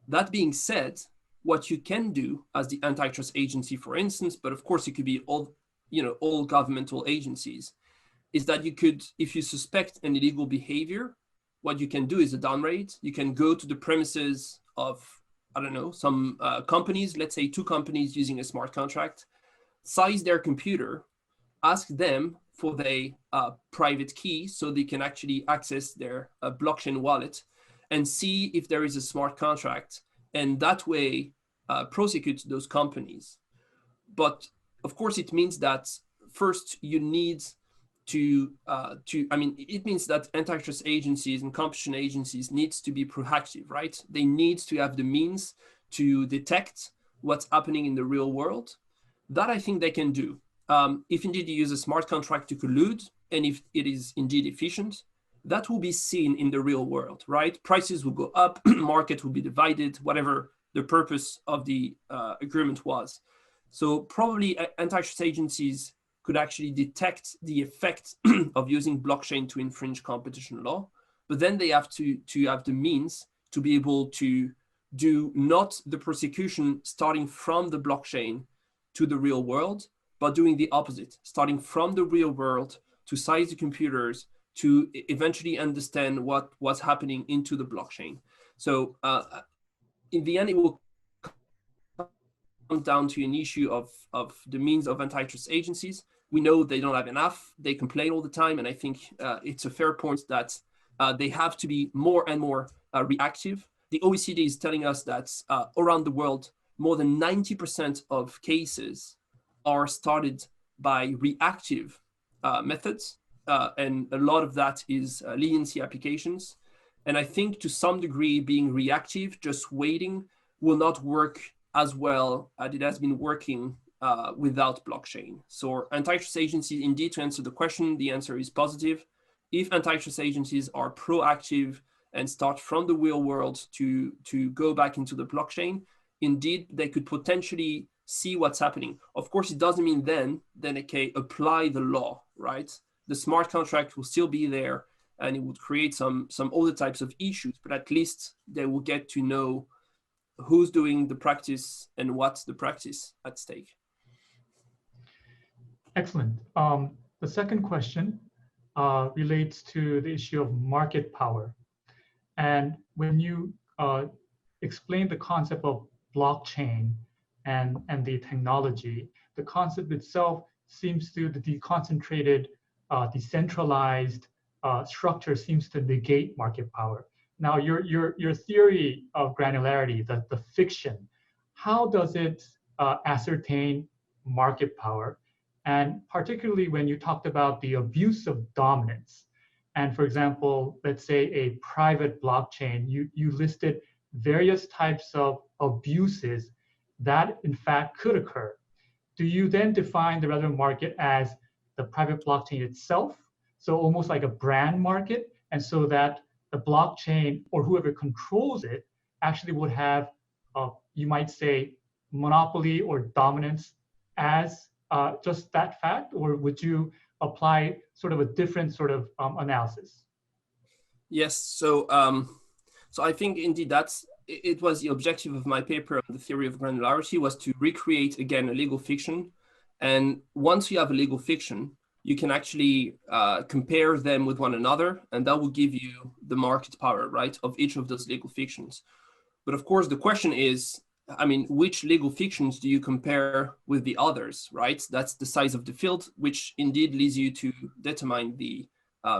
That being said, what you can do as the antitrust agency, for instance, but of course it could be all governmental agencies, is that you could, if you suspect an illegal behavior, what you can do is a downgrade. You can go to the premises of, I don't know, some companies, let's say 2 companies using a smart contract, size their computer, ask them for their private key so they can actually access their blockchain wallet and see if there is a smart contract, and that way prosecute those companies. But of course, it means that first you need it means that antitrust agencies and competition agencies needs to be proactive, right? They need to have the means to detect what's happening in the real world. That I think they can do. If indeed you use a smart contract to collude, and if it is indeed efficient, that will be seen in the real world, right? Prices will go up, market will be divided, whatever the purpose of the agreement was. So probably antitrust agencies could actually detect the effect of using blockchain to infringe competition law, but then they have to have the means to be able to do not the prosecution starting from the blockchain to the real world, but doing the opposite, starting from the real world to size the computers to eventually understand what's happening into the blockchain. So in the end, it will come down to an issue of the means of antitrust agencies. We know they don't have enough. They complain all the time. And I think it's a fair point that they have to be more and more reactive. The OECD is telling us that around the world, more than 90% of cases are started by reactive methods. And a lot of that is leniency applications. And I think to some degree, being reactive, just waiting, will not work as well as it has been working without blockchain. So antitrust agencies, indeed, to answer the question, the answer is positive. If antitrust agencies are proactive and start from the real world to go back into the blockchain, indeed, they could potentially see what's happening. Of course, it doesn't mean then they can apply the law, right? The smart contract will still be there and it would create some other types of issues, but at least they will get to know who's doing the practice and what's the practice at stake. Excellent. The second question relates to the issue of market power. And when you explain the concept of blockchain and the technology, the concept itself seems to, the deconcentrated, decentralized structure seems to negate market power. Now, your theory of granularity, the fiction, how does it ascertain market power? And particularly when you talked about the abuse of dominance, and for example, let's say a private blockchain, you listed various types of abuses that in fact could occur. Do you then define the relevant market as the private blockchain itself? So almost like a brand market, and so that the blockchain or whoever controls it actually would have, you might say, monopoly or dominance as just that fact, or would you apply sort of a different sort of analysis? Yes, so I think indeed it was the objective of my paper on the theory of granularity, was to recreate again a legal fiction. And once you have a legal fiction, you can actually compare them with one another, and that will give you the market power, right, of each of those legal fictions. But of course, the question is, I mean, which legal fictions do you compare with the others, right? That's the size of the field, which indeed leads you to determine the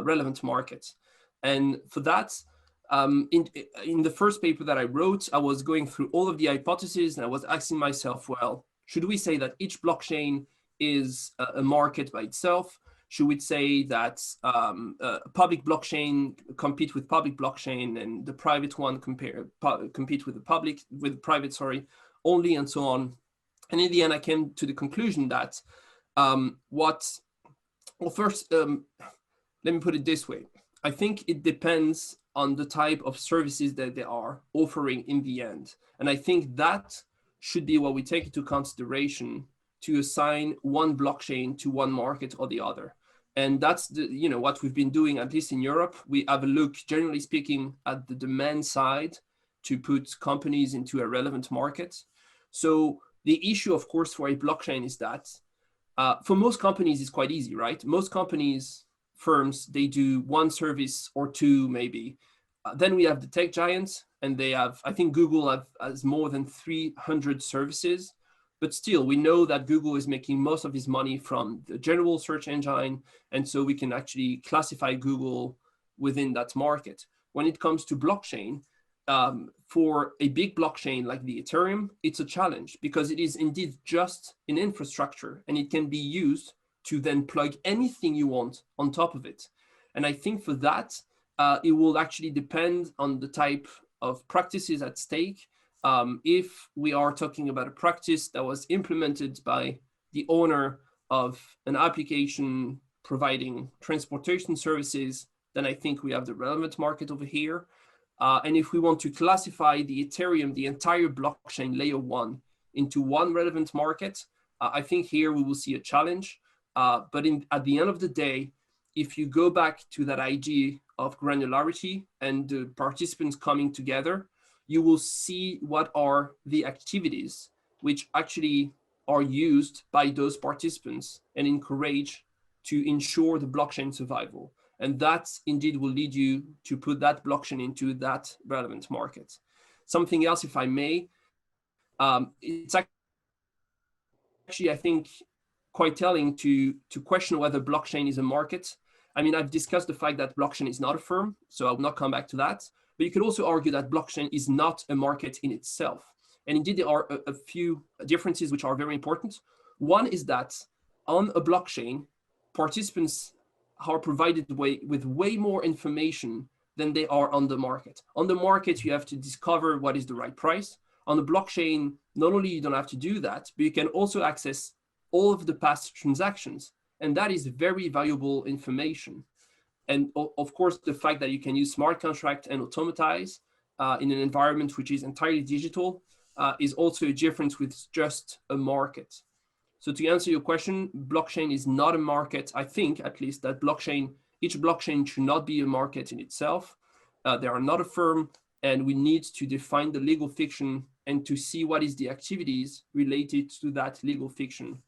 relevant market. And for that, in the first paper that I wrote, I was going through all of the hypotheses and I was asking myself, well, should we say that each blockchain is a market by itself? Should we say that public blockchain compete with public blockchain and the private one compete with the private, sorry, only, and so on? And in the end, I came to the conclusion that first, let me put it this way. I think it depends on the type of services that they are offering in the end. And I think that should be what we take into consideration to assign one blockchain to one market or the other. And that's what we've been doing, at least in Europe. We have a look, generally speaking, at the demand side to put companies into a relevant market. So the issue, of course, for a blockchain is that for most companies, it's quite easy, right? Most firms, they do one service or two, maybe. Then we have the tech giants, and they have, I think Google has more than 300 services. But still, we know that Google is making most of its money from the general search engine. And so we can actually classify Google within that market. When it comes to blockchain, for a big blockchain like the Ethereum, it's a challenge because it is indeed just an infrastructure and it can be used to then plug anything you want on top of it. And I think for that, it will actually depend on the type of practices at stake. If we are talking about a practice that was implemented by the owner of an application providing transportation services, then I think we have the relevant market over here. And if we want to classify the Ethereum, the entire blockchain layer 1 into one relevant market, I think here we will see a challenge. But at the end of the day, if you go back to that idea of granularity and the participants coming together, you will see what are the activities which actually are used by those participants and encourage to ensure the blockchain survival. And that indeed will lead you to put that blockchain into that relevant market. Something else, if I may, it's actually, I think, quite telling to question whether blockchain is a market. I mean, I've discussed the fact that blockchain is not a firm, so I will not come back to that. But you could also argue that blockchain is not a market in itself. And indeed, there are a few differences which are very important. One is that on a blockchain, participants are provided with way more information than they are on the market. On the market, you have to discover what is the right price. On the blockchain, not only you don't have to do that, but you can also access all of the past transactions. And that is very valuable information. And of course, the fact that you can use smart contract and automatize in an environment which is entirely digital is also a difference with just a market. So to answer your question, blockchain is not a market. I think at least that each blockchain should not be a market in itself. They are not a firm, and we need to define the legal fiction and to see what is the activities related to that legal fiction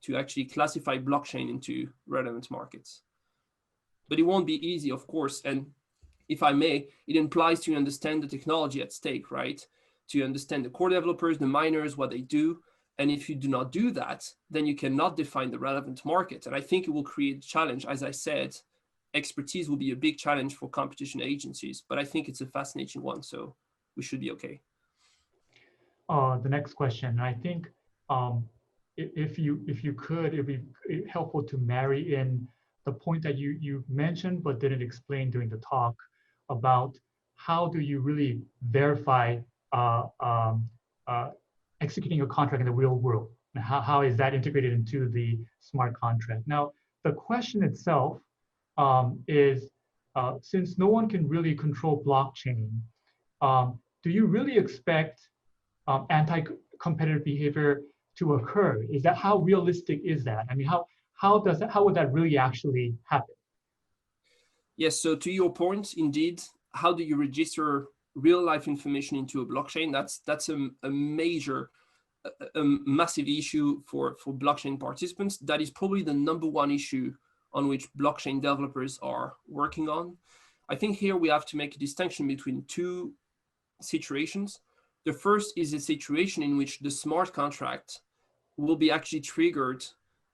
to actually classify blockchain into relevant markets. But it won't be easy, of course. And if I may, it implies to understand the technology at stake, right? To understand the core developers, the miners, what they do. And if you do not do that, then you cannot define the relevant market. And I think it will create a challenge. As I said, expertise will be a big challenge for competition agencies, but I think it's a fascinating one. So we should be okay. The next question, I think if you could, it'd be helpful to marry in the point that you mentioned but didn't explain during the talk about how do you really verify executing a contract in the real world? And how is that integrated into the smart contract? Now, the question itself is, since no one can really control blockchain, do you really expect anti-competitive behavior to occur? Is that, how realistic is that? I mean, how would that really actually happen? Yes, so to your point, indeed, how do you register real life information into a blockchain? That's a major, a massive issue for blockchain participants. That is probably the #1 issue on which blockchain developers are working on. I think here we have to make a distinction between two situations. The first is a situation in which the smart contract will be actually triggered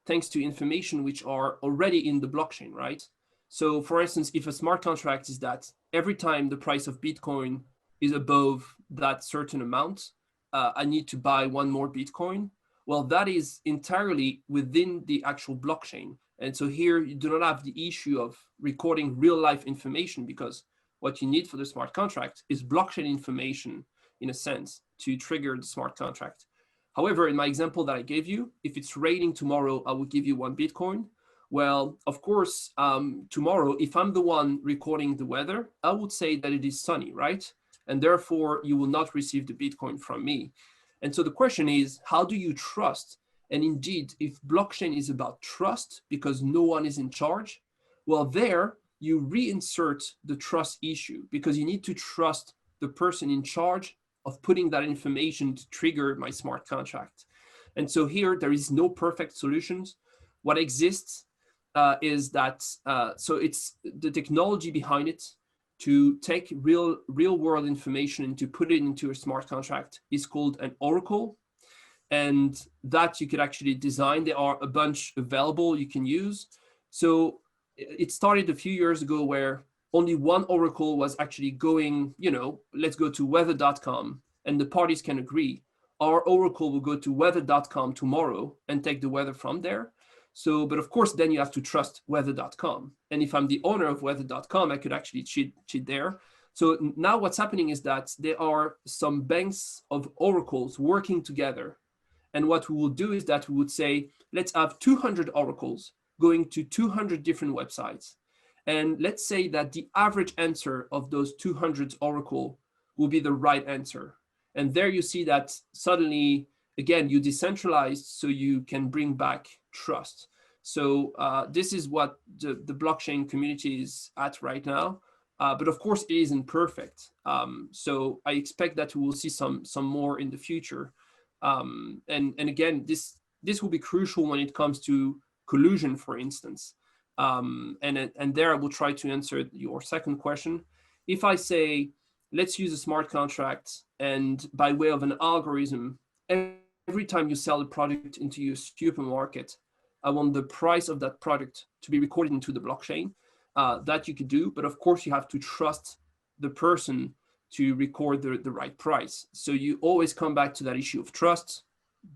thanks to information which are already in the blockchain, right? So for instance, if a smart contract is that every time the price of Bitcoin is above that certain amount, I need to buy one more Bitcoin. Well, that is entirely within the actual blockchain. And so here you do not have the issue of recording real life information, because what you need for the smart contract is blockchain information, in a sense, to trigger the smart contract. However, in my example that I gave you, if it's raining tomorrow, I will give you one Bitcoin. Well, of course, tomorrow, if I'm the one recording the weather, I would say that it is sunny, right? And therefore, you will not receive the Bitcoin from me. And so the question is, how do you trust? And indeed, if blockchain is about trust because no one is in charge, well, there you reinsert the trust issue, because you need to trust the person in charge of putting that information to trigger my smart contract. And so here, there is no perfect solutions. What exists is that, so it's the technology behind it to take real world information and to put it into a smart contract is called an oracle. And that you could actually design. There are a bunch available you can use. So it started a few years ago where only one oracle was actually going, let's go to weather.com and the parties can agree. Our oracle will go to weather.com tomorrow and take the weather from there. So, but of course, then you have to trust weather.com. And if I'm the owner of weather.com, I could actually cheat there. So now what's happening is that there are some banks of oracles working together. And what we will do is that we would say, let's have 200 oracles going to 200 different websites. And let's say that the average answer of those 200 oracle will be the right answer. And there you see that suddenly, again, you decentralized so you can bring back trust. So this is what the blockchain community is at right now. But of course, it isn't perfect. So I expect that we will see some more in the future. And again, this will be crucial when it comes to collusion, for instance. And there I will try to answer your second question. If I say, let's use a smart contract, and by way of an algorithm, every time you sell a product into your supermarket, I want the price of that product to be recorded into the blockchain. That you could do, but of course you have to trust the person to record the right price. So you always come back to that issue of trust.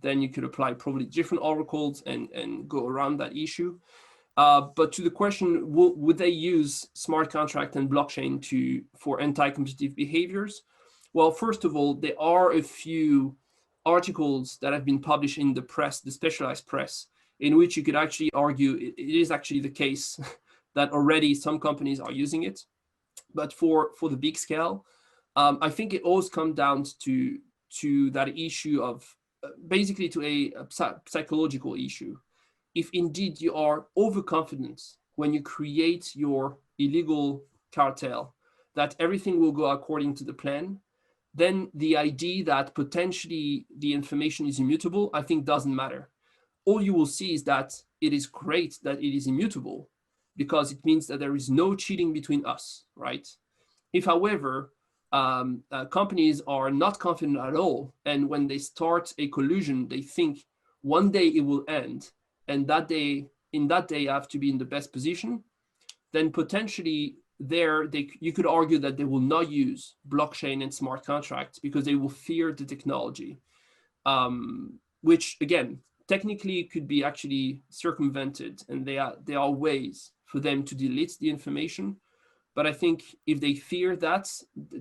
Then you could apply probably different oracles and go around that issue. But to the question, would they use smart contract and blockchain for anti-competitive behaviors? Well, first of all, there are a few articles that have been published in the press, the specialized press, in which you could actually argue it is actually the case that already some companies are using it. But for the big scale, I think it always comes down to that issue of basically to a psychological issue. If indeed you are overconfident when you create your illegal cartel that everything will go according to the plan, then the idea that potentially the information is immutable, I think doesn't matter. All you will see is that it is great that it is immutable, because it means that there is no cheating between us, right? If, however, companies are not confident at all, and when they start a collusion, they think one day it will end, and in that day, you have to be in the best position, then potentially you could argue that they will not use blockchain and smart contracts because they will fear the technology, which again, technically could be actually circumvented, and there are ways for them to delete the information. But I think if they fear that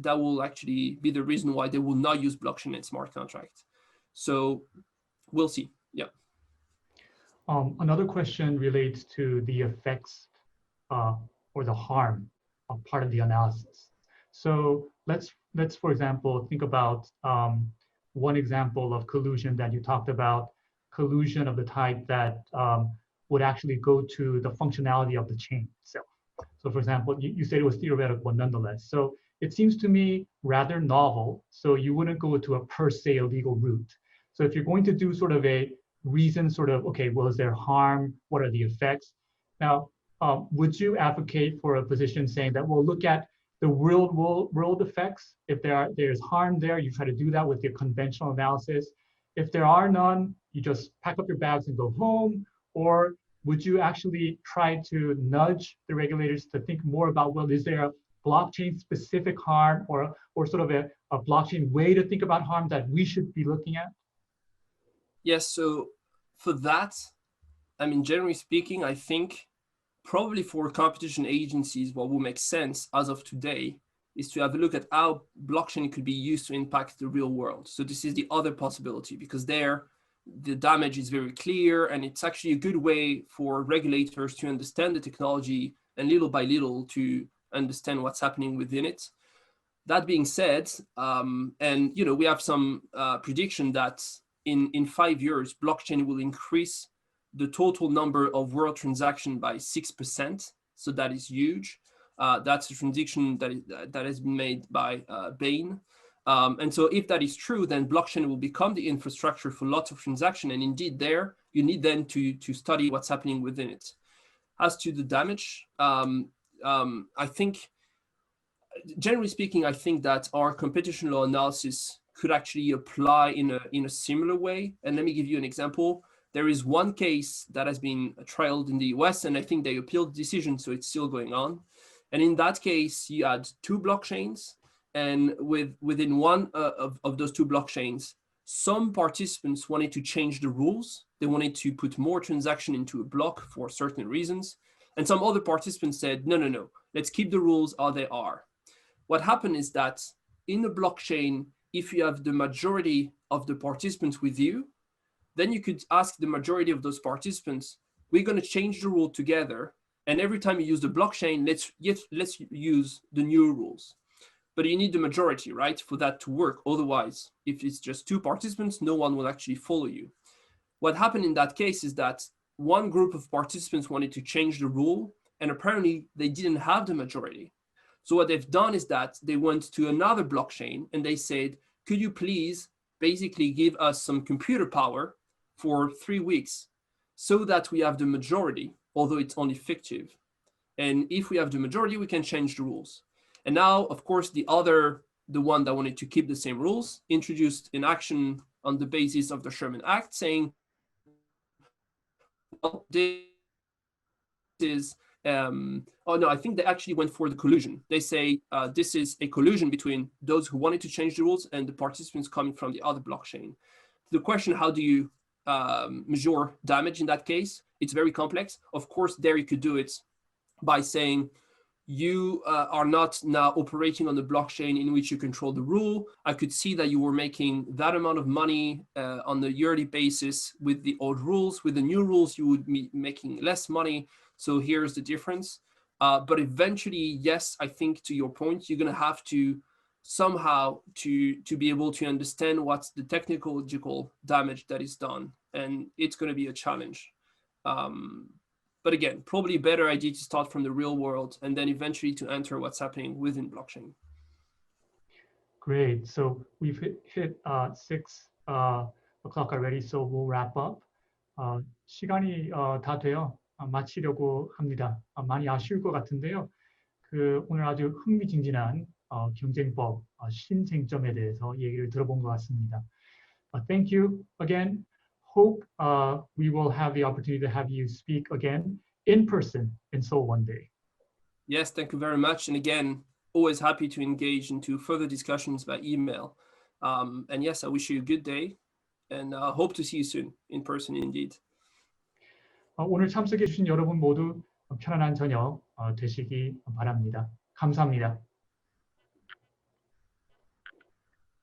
will actually be the reason why they will not use blockchain and smart contracts. So we'll see. Yeah. Another question relates to the effects or the harm of part of the analysis. So let's for example, think about one example of collusion that you talked about, collusion of the type that would actually go to the functionality of the chain itself. So for example, you said it was theoretical, but nonetheless. So it seems to me rather novel. So you wouldn't go to a per se illegal route. So if you're going to do sort of a reason sort of, okay, well, is there harm? What are the effects? Now, would you advocate for a position saying that, well, look at the real world effects? If there's harm there, you try to do that with your conventional analysis. If there are none, you just pack up your bags and go home? Or would you actually try to nudge the regulators to think more about, well, is there a blockchain specific harm or sort of a blockchain way to think about harm that we should be looking at? Yes, so for that, I mean, generally speaking, I think probably for competition agencies, what will make sense as of today is to have a look at how blockchain could be used to impact the real world. So this is the other possibility, because there, the damage is very clear, and it's actually a good way for regulators to understand the technology and little by little to understand what's happening within it. That being said, and we have some prediction that in 5 years, blockchain will increase the total number of world transactions by 6%. So that is huge. That's a prediction that has been made by Bain. And so if that is true, then blockchain will become the infrastructure for lots of transactions. And indeed there, you need then to study what's happening within it. As to the damage, I think, generally speaking, I think that our competition law analysis could actually apply in a similar way. And let me give you an example. There is one case that has been trialed in the US, and I think they appealed the decision, so it's still going on. And in that case, you had two blockchains, and within one of those two blockchains, some participants wanted to change the rules. They wanted to put more transaction into a block for certain reasons. And some other participants said, no, no, no, let's keep the rules how they are. What happened is that in a blockchain, if you have the majority of the participants with you, then you could ask the majority of those participants, we're going to change the rule together. And every time you use the blockchain, let's use the new rules. But you need the majority, right, for that to work. Otherwise, if it's just two participants, no one will actually follow you. What happened in that case is that one group of participants wanted to change the rule, and apparently they didn't have the majority. So what they've done is that they went to another blockchain and they said, could you please basically give us some computer power for 3 weeks so that we have the majority, although it's only fictive. And if we have the majority, we can change the rules. And now, of course, the one that wanted to keep the same rules, introduced an action on the basis of the Sherman Act saying, well, this is, oh no, I think they actually went for the collusion. They say this is a collusion between those who wanted to change the rules and the participants coming from the other blockchain. The question, how do you measure damage in that case? It's very complex. Of course, there you could do it by saying, you are not now operating on the blockchain in which you control the rule. I could see that you were making that amount of money on a yearly basis with the old rules. With the new rules, you would be making less money. So here's the difference. But eventually, yes, I think to your point, you're going to have to somehow to be able to understand what's the technological damage that is done. And it's going to be a challenge. But again, probably a better idea to start from the real world and then eventually to enter what's happening within blockchain. Great. So we've hit 6 o'clock already, so we'll wrap up. 시간이 다 돼요. 마치려고 합니다. 많이 아쉬울 것 같은데요. 오늘 아주 흥미진진한 경쟁법 신쟁점에 대해서 얘기를 들어본 것 같습니다. Thank you again. Hope we will have the opportunity to have you speak again in person in Seoul one day. Yes, thank you very much. And again, always happy to engage into further discussions by email. And yes, I wish you a good day and hope to see you soon in person indeed. 오늘 참석해 주신 여러분 모두 편안한 저녁 되시기 바랍니다. 감사합니다.